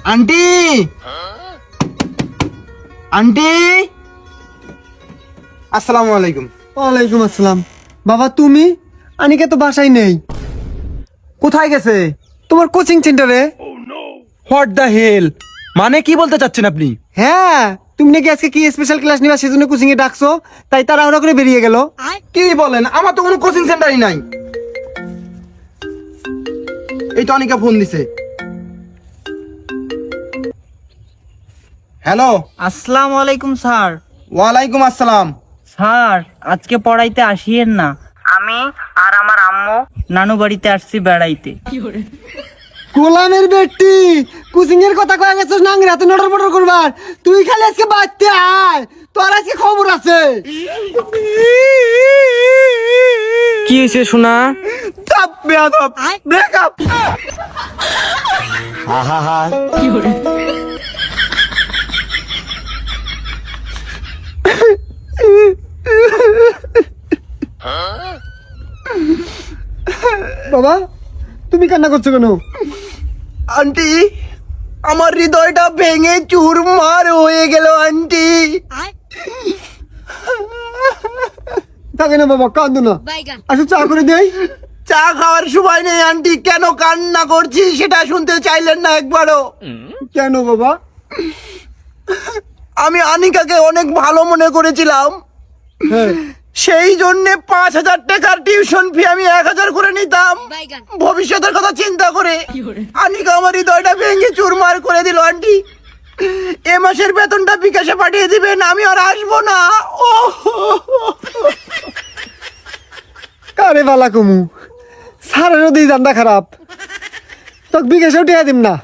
Aunty aunty আসসালামু আলাইকুম। ওয়ালাইকুম আসসালাম। বাবা তুমি? আনিকা তো বাসায় নেই। কোথায় গেছে? তোমার কোচিং সেন্টারে। হোয়াট দ্য হেল, মানে কি বলতে চাচ্ছেন আপনি? হ্যাঁ, তুমি নাকি আজকে কি স্পেশাল ক্লাস নিবা সেজন্য কোচিং এ ডাকছো, তাই তাড়াহুড়া করে বেরিয়ে গেল। কি বলেন? আমার তো কোনো কোচিং সেন্টারই নাই। এই তো অনিকা ফোন দিছে। হ্যালো। আসসালামু আলাইকুম স্যার। ওয়ালাইকুম আসসালাম। স্যার আজকে পড়াইতে আসিয়েন না, আমি আর আমার আম্মু নানু বাড়িতে আসছি বেড়াইতে। গোলামের বেটি, কোচিং এর কথা কয়ে গেছিস না রাতে নটর পটর করবার। তুই খালি আজকে বাড়তে আয়, তোর আজকে খবর আছে। কি হয়েছে শোনা? চাপ বেয়াদব, ব্রেকআপ। বাবা তুমি কান্না করছো কেন? আন্টি, আমার হৃদয়টা ভেঙে চুরমার হয়ে গেল আন্টি। থাকে না বাবা, কান্দো না। আসো চা করে দেই। চা খাওয়ার সময় নেই আন্টি। কেন কান্না করছি সেটা শুনতে চাইলেন না একবারও? কেন বাবা? আমি আনিকাকে অনেক ভালো মনে করেছিলাম, হ্যাঁ, সেই জন্য 5,000 টাকার টিউশন ফি আমি 1,000 করে নিতাম ভবিষ্যতের কথা চিন্তা করে। আনিকা আমার হৃদয়টা ভেঙে চুরমার করে দিল আন্টি। এ মাসের বেতনটা বিকাশে পাঠিয়ে দিবেন, আমি আর আসবো না। ও কারে বালা কমু, সারেরও দিই জান্দা খারাপ। তোকে বিকাশেও টিয়া দিম না।